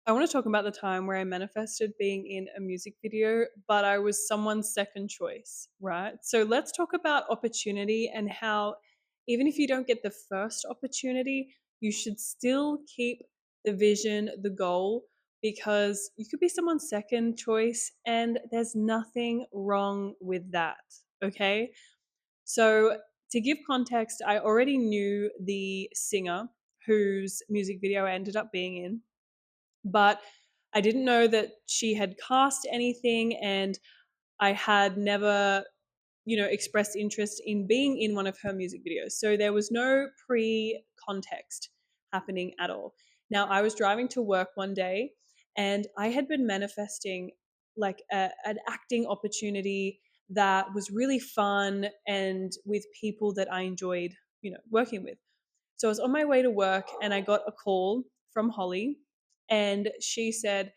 I want to talk about the time where I manifested being in a music video, but I was someone's second choice, right? So let's talk about opportunity and how, even if you don't get the first opportunity, you should still keep the vision, the goal, because you could be someone's second choice and there's nothing wrong with that. Okay. So, to give context, I already knew the singer whose music video I ended up being in, but I didn't know that she had cast anything, and I had never, expressed interest in being in one of her music videos. So there was no pre context happening at all. Now, I was driving to work one day and I had been manifesting like an acting opportunity that was really fun and with people that I enjoyed, working with. So I was on my way to work and I got a call from Holly, and she said,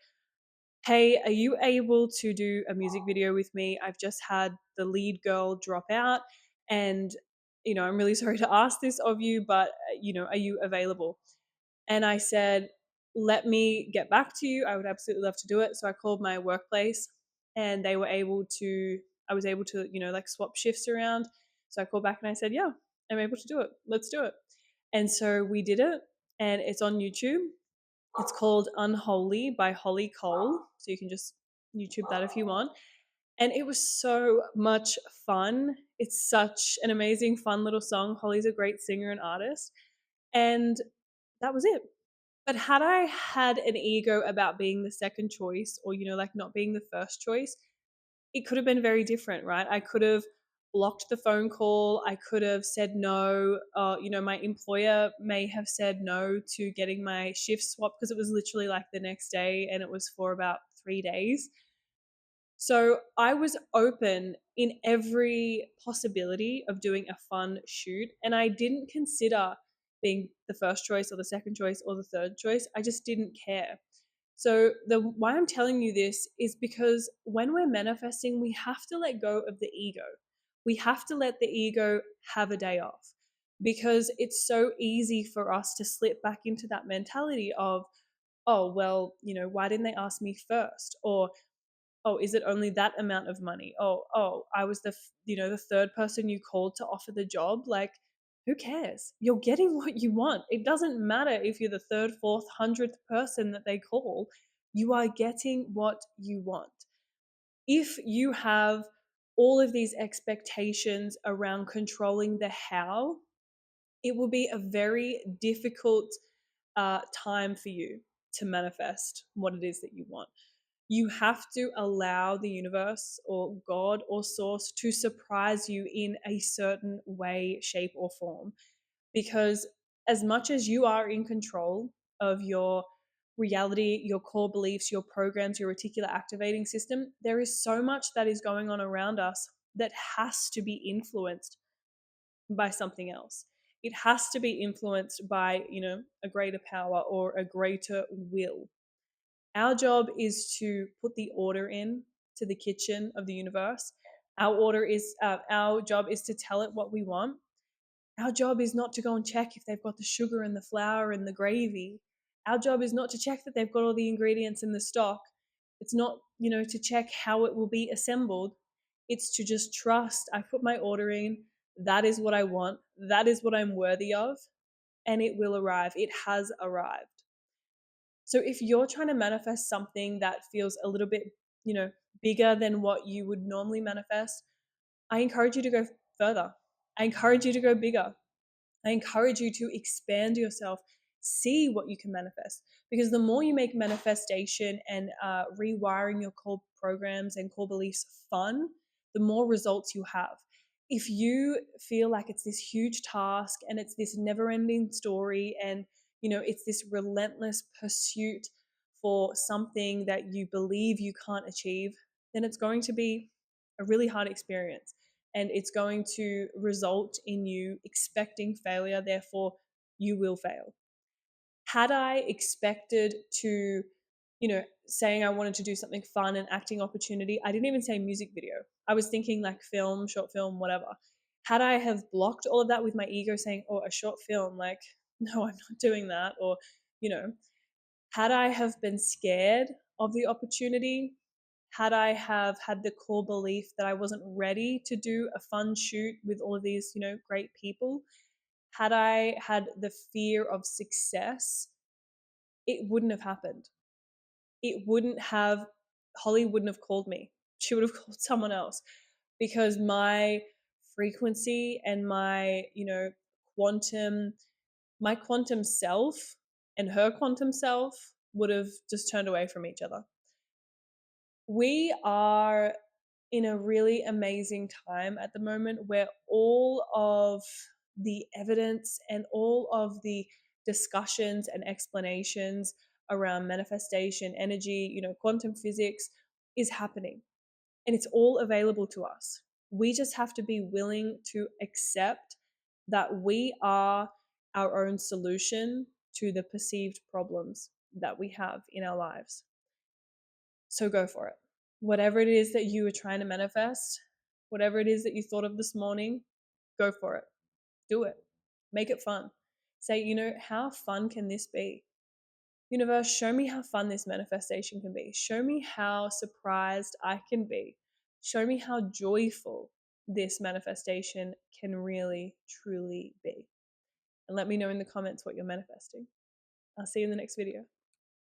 "Hey, are you able to do a music video with me? I've just had the lead girl drop out, and I'm really sorry to ask this of you, but are you available?" And I said, "Let me get back to you. I would absolutely love to do it." So I called my workplace and they were able to I was able to, like swap shifts around. So I called back and I said, "Yeah, I'm able to do it. Let's do it." And so we did it, and it's on YouTube. It's called Unholy by Holly Cole. So you can just YouTube that if you want. And it was so much fun. It's such an amazing, fun little song. Holly's a great singer and artist. And that was it. But had I had an ego about being the second choice, or, like not being the first choice, it could have been very different, right? I could have blocked the phone call. I could have said no. My employer may have said no to getting my shift swapped because it was literally like the next day and it was for about 3 days. So I was open in every possibility of doing a fun shoot, and I didn't consider being the first choice or the second choice or the third choice. I just didn't care. So the why I'm telling you this is because when we're manifesting, we have to let go of the ego. We have to let the ego have a day off, because it's so easy for us to slip back into that mentality of, oh, well, why didn't they ask me first? Or, oh, is it only that amount of money? Oh, I was the third person you called to offer the job. Like, who cares? You're getting what you want. It doesn't matter if you're the third, fourth, 100th person that they call. You are getting what you want. If you have all of these expectations around controlling the how, it will be a very difficult time for you to manifest what it is that you want. You have to allow the universe or God or source to surprise you in a certain way, shape, or form. Because as much as you are in control of your reality, your core beliefs, your programs, your reticular activating system, there is so much that is going on around us that has to be influenced by something else. It has to be influenced by, a greater power or a greater will. Our job is to put the order in to the kitchen of the universe. Our job is to tell it what we want. Our job is not to go and check if they've got the sugar and the flour and the gravy. Our job is not to check that they've got all the ingredients in the stock. It's not, to check how it will be assembled. It's to just trust. I put my order in. That is what I want. That is what I'm worthy of. And it will arrive. It has arrived. So if you're trying to manifest something that feels a little bit, bigger than what you would normally manifest, I encourage you to go further. I encourage you to go bigger. I encourage you to expand yourself, see what you can manifest. Because the more you make manifestation and rewiring your core programs and core beliefs fun, the more results you have. If you feel like it's this huge task and it's this never ending story and it's this relentless pursuit for something that you believe you can't achieve, then it's going to be a really hard experience. And it's going to result in you expecting failure, therefore, you will fail. Had I expected to, saying I wanted to do something fun, an acting opportunity, I didn't even say music video. I was thinking like film, short film, whatever. Had I have blocked all of that with my ego saying, oh, a short film, like, no, I'm not doing that, or, you know, Had I have been scared of the opportunity, had I have had the core belief that I wasn't ready to do a fun shoot with all of these, great people, had I had the fear of success, it wouldn't have happened. It wouldn't have, Holly wouldn't have called me. She would have called someone else, because my frequency and quantum, my quantum self and her quantum self would have just turned away from each other. We are in a really amazing time at the moment where all of the evidence and all of the discussions and explanations around manifestation, energy, quantum physics is happening, and it's all available to us. We just have to be willing to accept that we are our own solution to the perceived problems that we have in our lives. So go for it. Whatever it is that you are trying to manifest, whatever it is that you thought of this morning, go for it. Do it. Make it fun. Say, how fun can this be? Universe, show me how fun this manifestation can be. Show me how surprised I can be. Show me how joyful this manifestation can really, truly be. And let me know in the comments what you're manifesting. I'll see you in the next video.